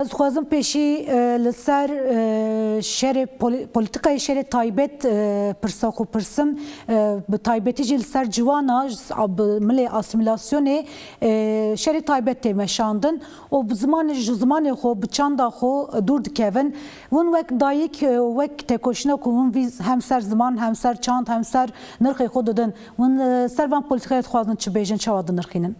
از خوازم پیشی لسر شر پولیتیکای شر تایبت پرساخ و پرسم به تایبتی جل سر جوانا ملی اسیمیلاسیون شر تایبت مشاندن و زمان خو بچاندا خو دور دکون ون وقت دایک وقت تکوشنا کون ویز هم سر زمان هم سر چاند هم سر نرخ خود دادن ون سر وان پولیتیکای خوازن چه بیجن چواد نرخینن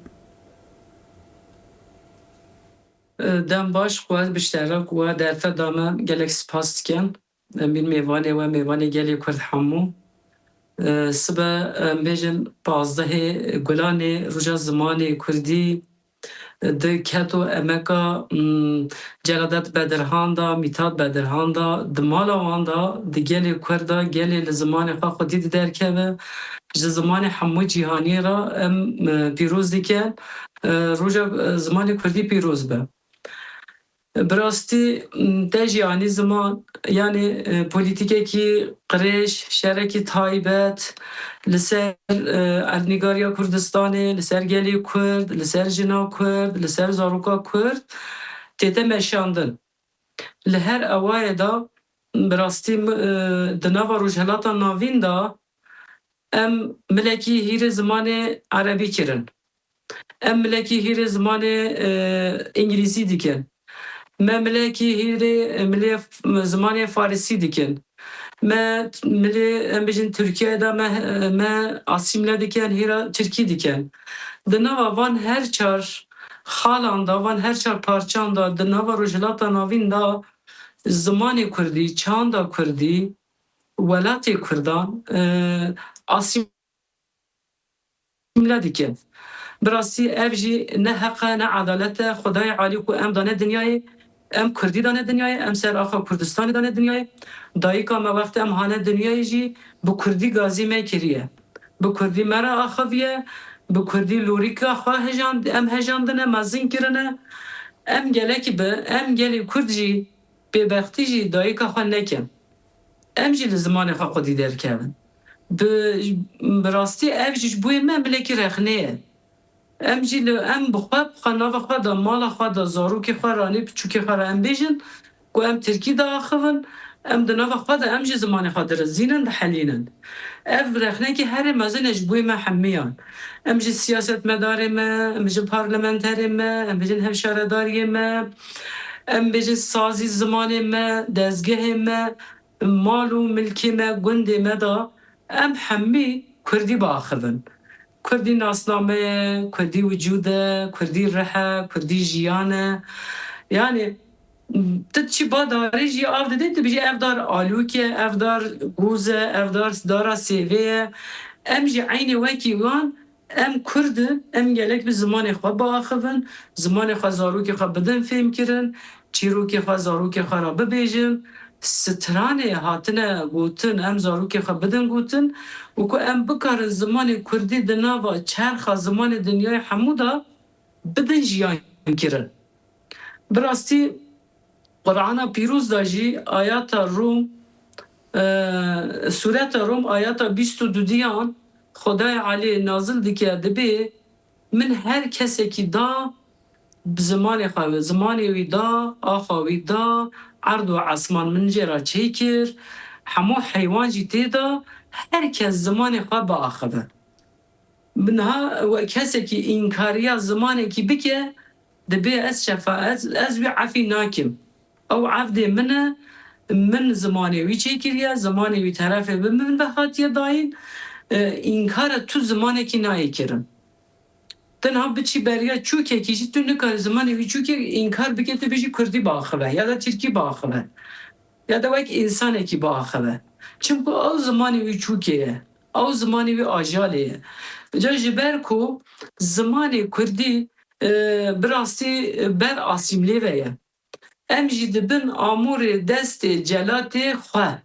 دم باش خواهد بشترک و در فدامه گلک سپاس کن بین میوانه و میوانه گلی کرد همو سبا بیجن 15 گلان رجا زمان کردی ده کتو امکا جلادت بدرهان دا میتاد بدرهان دا دمالا وان دا ده گلی کرده گلی لزمان خواه خودی در که به زمان همو جهانی را پیروز دیکن رجا زمان کردی پیروز به براستی تجیانی زمان یعنی پولیتیکی کی قریش شرکی تایبت لسر ارنیگاریا کردستانی لسر گلی کرد لسر جنا کرد لسر زاروکا کرد تیته مشاندن لهر اوای دا براستی دناوا روجهلاتا ناوین دا ام ملکی هیر زمان عربی کرن ام ملکی هیر زمان انگلیسی دیکن مملکی هیره ملی زمانی فارسی دیکن ملی بیشتر ترکیه دا ما اسیمله دیکن هیرا ترکی دیکن دنوا وان هر چار خالان دا وان هر چار پارچان دا دنوا رجلاتا ناوین دا زمانی کردی چاندا کردی ولاتی کردان اسیمله دیکن براستی افجی نه حق نه عدالت خدای عالی کو ام دانه دنیای ام کردی دانه دنیای ام سر آخا کردستانی دانه دنیای دایکا ما وقت ام هانه دنیای جی بو کردی گازی می کریه بو کردی مرا آخویه بو کردی لوریکا خواه هجاند ام هجاندنه مزین کرنه ام گلکی به ام گلی کرد جی ببختی جی دایکا خواه نکن ام جی لزمان خواه خودی در کن براستی اف جیش بوی من بلکی رخنه ام جی ام بخواب خناف خود مال خود زارو که خورانی چوکی خور ام بیجن کو ام ترکی دا آخون ام دناف خود ام جی زمان خود رزینن حلینن اف رخنه که هر مزنش بوی ما حمیان ام جی سیاست مداری ما ام جی پارلمانتری ما ام بیجن همشارداری ما ام بیجن سازی زمان ما دزگه ما مال و ملکی ما گنده ما دا ام حمی کردی با آخون کردی ناسنامه کردی وجوده کردی رحه کردی جیانه یعنی تو چی با داری جی آف دادی تو بیجی افدار آلوکه افدار گوزه افدار دارا سیویه ام جی عینی وکی وان ام کرد ام گلک به زمان خواه با آخون زمان خواه زاروک خواه بدن فهم کرن چیروک خواه زاروک خواه را ببیجن سترانه هاتنه گوتن ام زاروک خواه بدن گوتن و که ام بکار زمان کردی دناوا چرخ زمان دنیای حمودا بدن جیان کرن براستی قرآن پیروز داجی آیات روم سورت روم آیات 22 دیان خدای علی نازل دیگه دبی من هر کسی که دا زمان خواه زمانی وی دا آخوی دا عرض و عصمان منجرا چیکر همو حیوان جی تیدا هر کس زمان خواه با آخوه منها و کسی که انکاریا زمانی که بکه دبی از شفاعت از وی عفی ناکم او عفده من زمانی وی چیکریا زمانی وی طرفه به من بخاطیه داین انکار تو زمانی که نایی کرن تنها بچی بریا چوکه کیشی تو نکار زمانی وی چوکه انکار بکه تو بشی کردی با آخوه یا دا ترکی با آخوه یا دا وک انسانه کی با آخوه چونکه او زمانی وی چوکه او زمانی وی آجاله جا جبر کو زمانی کردی براستی بر آسیملی ویه ام جی دبن آمور دست جلات خواه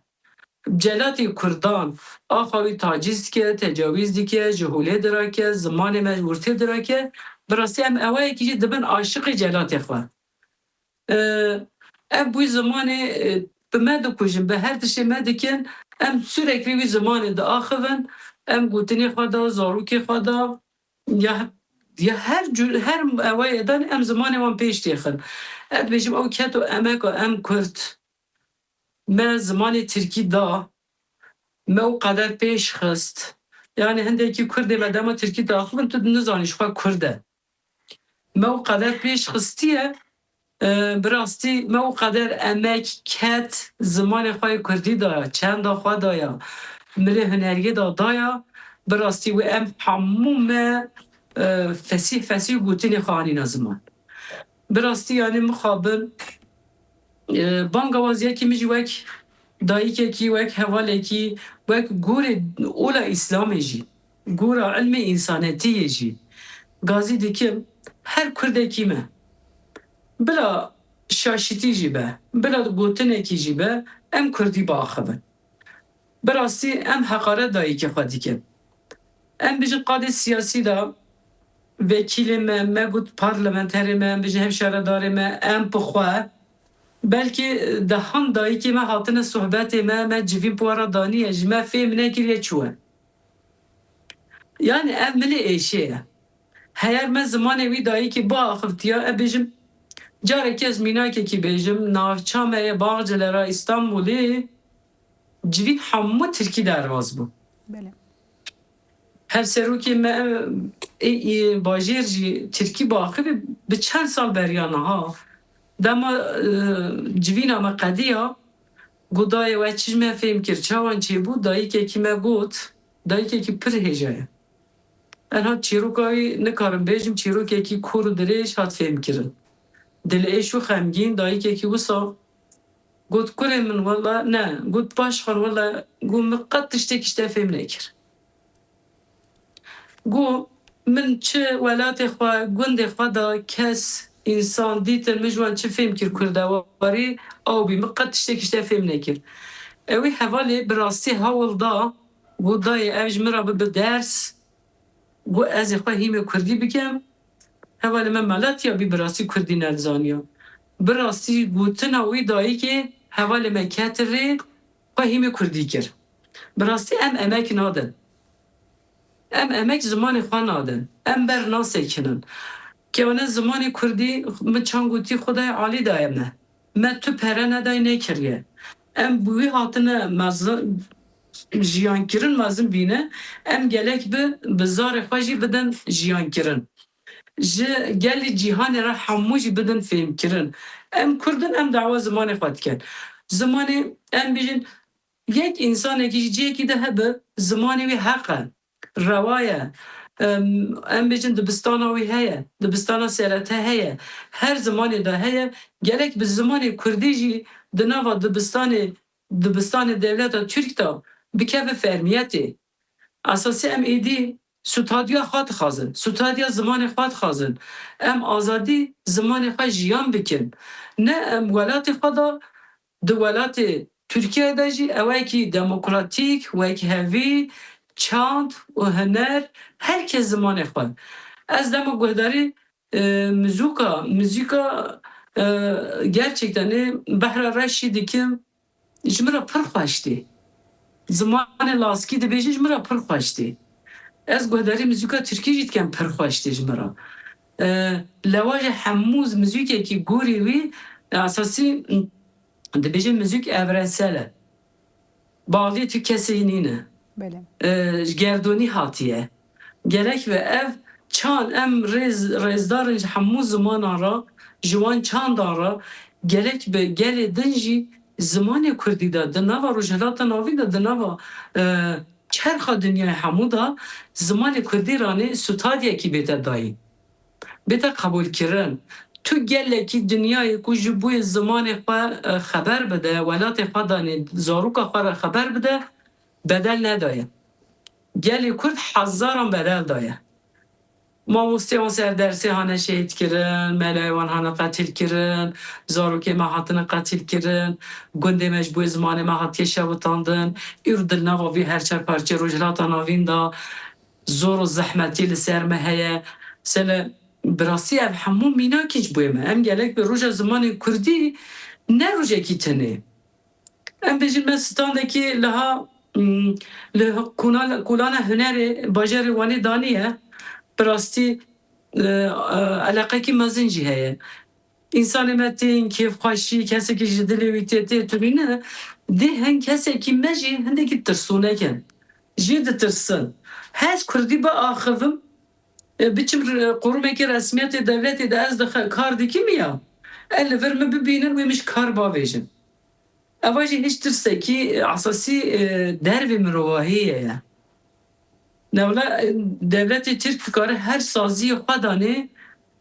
جلات کردان آخوی تاجیز که تجاویز دی که جهوله درا که زمان مجبورتی درا که براستی ام اوایی که دبن عاشق جلات خواه ام بوی زمان به مدو کجن به هر تشه مدکن ام سورکلی وی زمان دا آخوان ام گوتنی خواه دا زاروکی خواه دا یا هر اوای دان ام زمان وان پیش تیخن اد بیشم او کت و امک و ام کرد ما زمان ترکی دا ما او قدر پیش خست yani هندکی کرده و دما ترکی داخل تو نزانیش خواه کرده ما او قدر پیش خستیه براستی ما او قدر امک کت زمان خواه کردی دایا چند دا خواه دایا ملی هنریه دایا براستی و ام هموم فسیح گوتین خواهانی زمان براستی yani مخابن بانگوازیه که میجی وک دایی که وک حواله کی وک گور اولا اسلام جی گور علم انسانیتی جی گازی دیکم هر کرده کیمه بلا شاشتی جی به بلا گوتنه کی جی به ام کردی با آخبن براستی ام حقاره دایی که خودی که ام بیجی قاده سیاسی دا وکیل ما گوت پارلمنتری ما بیجی همشاره داره ما ام بخواه بلکه دهان دایی که ما حاطن صحبت ما جوین پوارا دانیه جمع فهم نکریه چوه yani ev mili eşeğe. Her me zamanı vi dayı ki bu akıftiya ebejim care kes minake ki bejim navçameye bağcılara İstanbul'u civit hammu Türkiye dervaz bu. Bele. Her seruki me bajirci Türkiye bakı bir çend sal beryana ha. Dema civina me qediya gudaya ve çizme fehim kir çavan çi bu dayı ki kime gut dayı ki pir heceye. انها چیروکایی نکارم بیجم چیروکی کی کور دلیش هات فهم کرد دل ایشو خمگین دایی که کی وسا گفت کره من والله نه گفت باش خان والله گو مقد تشته فهم نکر گو من چه ولات خواه گند خواه دا کس انسان دیتر مجوان چه فهم کرده واری او بی مقد تشته فهم نکر اوی حوالی براستی هاول دا گو دای اوج مرا به درس گو از خواه هیم کردی بکم حوالی من ملت یا بی براستی کردی نرزانیا براستی گوتن اوی دایی که حوالی من کتر ری خواه هیم کردی کر براستی ام امک نادن ام امک زمان خواه نادن ام بر ناسه کنن که اونه زمان کردی من چان گوتی خدای عالی دایم نه من تو پره ندای نکریه ام بوی هاتنه jiyan kirin mazim bine em gelek bi zarê xwe jî bidin jiyan kirin ji gelê cîhanê re hemû jî bidin fêm kirin em Kurdin em dawa zimanê xwe dikin zimanê em bêjin yek însanekî ji ciyekî de hebe zimanê wî heq e rewa ye em bêjin dibistana wî heye dibistana serete heye her zimanê de heye gelek bi zimanê Kurdî jî di nava dibistanê devleta Türk da bikeve fermiyeti. Asası em edi sutadiya xwe dixwazin. Sutadiya zimanê xwe dixwazin. Em azadî zimanê xwe jiyan bikin. Ne em welatê xwe da di welatê Türkiye de jî ewekî demokratîk, wekî hevî, çand û huner herkes zimanê xwe. Ez dema guhdarî müzika gerçekten behra reşî dikim ji min re pir xweş tê. Zimanê laskî dibêjin ji min re pir xweş tê. Ez guhdarî müzika Tirkî jî dikim pir xweş tê ji min re. Lewa ji hemû müzîkekî gorî wî esasî dibêjin müzik evrensel e. Balî tu kesê nîne. Ji gerdonî hatiye. Gerek ve ev çan em rêzdarin ji hemû zimanan re ji wan çandan re gerek be gelê din jî zimanê Kurdî de di nava rojhilata navî de di nava çerxa dinyayê hemû da zimanê Kurdî ranê sutadiyekî bête dayîn. Bête qebûlkirin. Tu gelekî dinyayê ku ji bo zimanê xwe xeber bide, welatê xwe danê zaroka xwe re xeber bide, bedel nedaye. Gelê Kurd hezaran bedel daye. Mamosteyan ser dersê hane şehîd kirin, melayê wan hane qetil kirin, zarokê me hatine qetil kirin, gundê me ji bo zimanê me hatiye şewitandin, îro di nava vî herçer parçe rojhilata navîn da zor û zehmetî li ser me heye. Sele bi rastî ev hemû mînakî ji bo me. Em gelek bi roja zimanê Kurdî ne rojekî tinê. Em bêjin me standekî liha li kulana hunerê bajarê wanê danîye. براستی علاقه کی مزن جی هست İnsanı metin keyif kaşı kese ki jidili vitiyeti türüne de hen kese ki meji hende ki tırsунeken jid tırsın hez kurdi ba ahıvım biçim kurumeki resmiyeti devleti de ez de kar dikim ya elle verme bibinin uymuş kar bavejin avaji hiç tırsa ki asasi dervi mirovahiye ya nevla devleti Türk karı her sazı kadane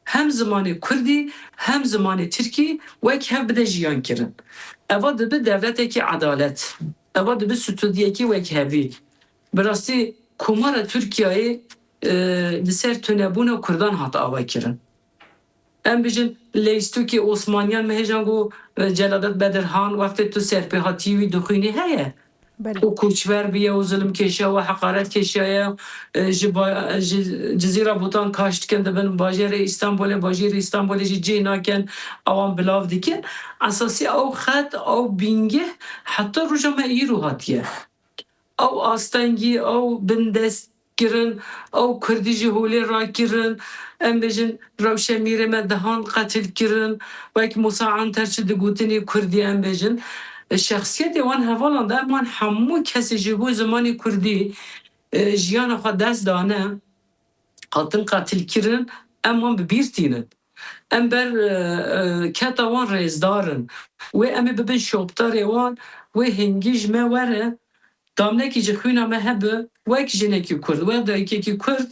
hem zamanı Kurdi hem zamanı Türkiye ve kev bide jiyan kirin. Eva dibi devleteki adalet. Eva dibi stüdyeki ve kevi. Birası kumara Türkiye'yi liser tünebuna Kurdan hat ava kirin. Em bijin leystu ki Osmaniyan mehejangu Celadet Bedirhan vafte tu serpihatiyi dukhini heye. بله و کوچور بیه و ظلم کشه و حقارت کشه جزیره بوتان کاشت کن دبن باجر استانبول جی ناکن اوان بلاو دیکن اساسی او خط او بینگه حتی روژا ما ایرو هاتیه او آستنگی او بندست کرن او کردی جهولی را کرن ام بجن روشه میره مدهان قتل کرن و یک مساعن ترچه دگوتنی کردی ام بجن شخصیت وان هوالان ده من همو کسی جبو زمانی کردی جیان خود دست دانه قاتل قتل کرن اما ببیرتینن ام بر کتا وان ریزدارن و ام ببین شوبتار وان و هنگیج ما وره دامنه کی جخوینا ما هبه و اک جنکی کرد و دایکی کی کرد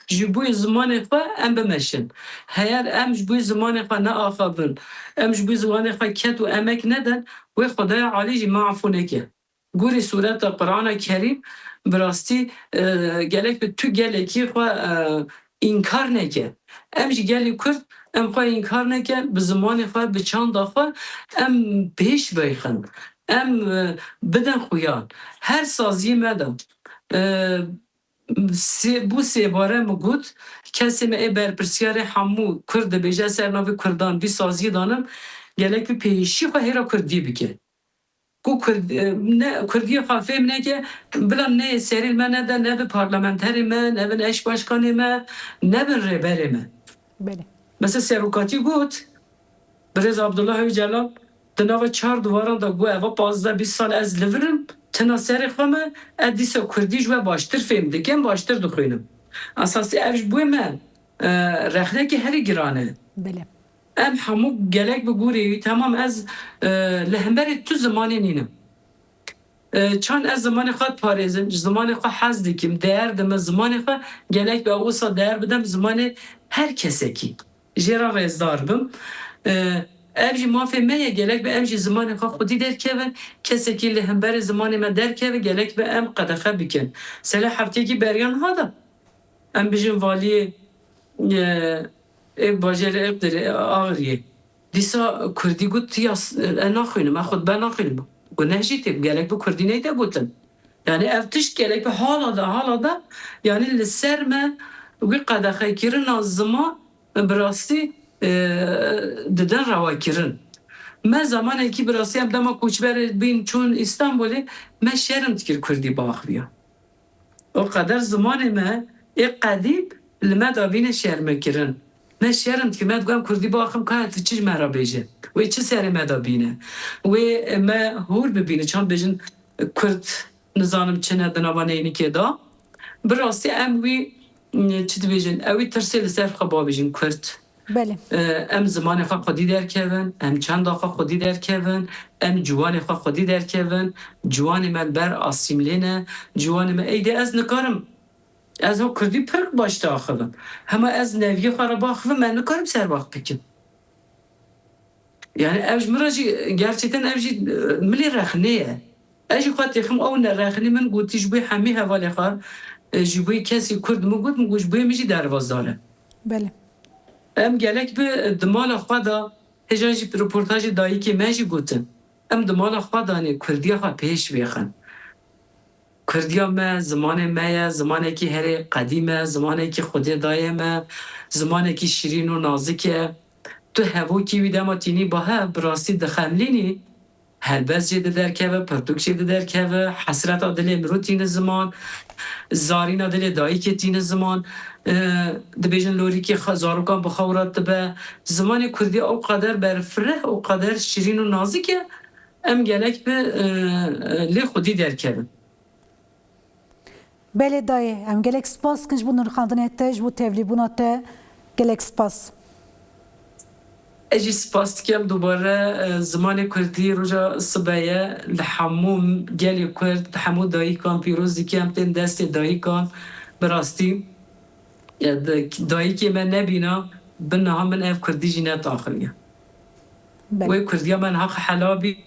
جبوی زمان خوا ام بمشن هیار ام جبوی زمان خوا نه آخابن ام جبوی زمان خوا کت و امک ندن و خدای عالی جی معفونه که گوری صورت قرآن کریم براستی گلک به تو گلکی خوا انکار نکه ام جی گلی کرد ام خوا انکار نکه به زمان خوا به چند خوا ام پیش بیخن ام بدن خویان هر سازی مدم bu sebare mi gut kesi me e berpirsiyare hamu Kurd beje sernavi Kurdan bir sazî danım gelek bir peyişi xwe hêra Kurdî bike. Ku ne Kurdî xwe fêm neke bilam ne serîl me ne de ne bi parlamenterê me ne bin eş başkanê me ne bin rêberê me. بله Mesela serokatî got Birêz Abdullah Öcalan di nava çar divaran da got eva 15-20 sal ez livirim tena serê xwe me ez dîsa Kurdî ji we baştir fêm dikim baştir dixwînim. Esasî ev ji bo me rexnekî herî giran e. بله Em hemû gelek bi gûrê tamam ez li hemberê tu zimanê nînim. Çan ez zimanê xwe parêzim, ji zimanê xwe hez dikim, değer dime zimanê xwe gelek bi wisa değer bidem zimanê her kesekî. Jêra rêzdar bim. Ev jî mafê me ye gelek bi em jî zimanê xwe xwedî derkevin, kesekî li hemberê zimanê me derkeve gelek bi em qedexe bikin. Sela heftekî beriyan hada. Em bijin valiyê bajarê Ewdirê Agiriyê. Dîsa Kurdî got ya naxwînim, e xwe ben naxwînim. Got ne jî tê gelek bi Kurdî neyte gotin. Yani ev tişt gelek bi hala da yani li ser me wî qedexekirina zima bi rastî didin rewakirin. Me zamanekî bi rastî em dema koçberê bîn çûn İstanbulê me şerm dikir Kurdî biaxiviya. O qeder zimanê me ê qedîm li me da bîne şermekirin. Me şerm dikir me digam Kurdî biaxim ka tu çi me re bêje. Wê çi serê me da bîne. Wê me hûr bibîne çan bêjin Kurd nizanim çi ne di nava neynikê da. Bi rastî em wî çi dibêjin ew wî tirsê li ser xwe babêjin Kurd. بله em zimanê xwe xwedî derkevin, em çanda xwe xwedî derkevin, em ciwanê xwe xwedî derkevin, ciwanê me li ber asîmlêne, ciwanê me ey de ez nikarim. Ez o Kurdî pir baş diaxivim. Hema ez neviyê xwe re biaxivim, me nikarim serbax bikim. Yani ev ji min re jî gerçekten ev jî milê rexnê ye. Ez jî xwe têxim ew ne rexnê min gotî ji bo hemî hevalê xwe ji bo kesî Kurd min got ji bo min jî dervazdar e. بله Em gelek bi di mala xwe da hêja jî reportajê dayîkê me jî gotin. Em di mala xwe danê Kurdiya xwe pêş bêxin. Kurdiya me zimanê me ye, zimanekî herê qedîm e, zimanekî Xwedê daye me, zimanekî şîrîn û nazik e. Tu hevokî wî dema tînî bahe bi rastî dixemlînî helbez jê di derkeve, pirtûk jê di derkeve, hesreta dilê mirû tîne ziman, zarîna dilê dayîkê tîne ziman, dibêjin lorîkê zarokan bi xewrat dibe. Zimanê Kurdî ew qeder berfireh û qeder şîrîn û nazik e, em gelek bi lê xwedî derkevin. Belê dayê em gelek spas dikin ji bo nirxandinê te ji bo tevlîbûna te gelek spas. Ez jî spas dikim dubare zimanê Kurdî roja sibeye li hemû gelê Kurd, li hemû dayîkan pîroz dike em tên destê dayîkan bi rastî dayîkê me nebîna bi niha min ev Kurdî jî netaxiliye. Wê Kurdiya me niha helabî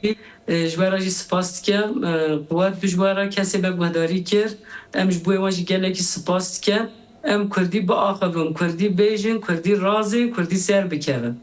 ji we re jî spas dikim quwet bi ji we re kesê me guhdarî kir em ji bo wan jî gelekî spas dikim em Kurdî biaxivin, Kurdî bêjin, Kurdî razê, Kurdî ser bikevin.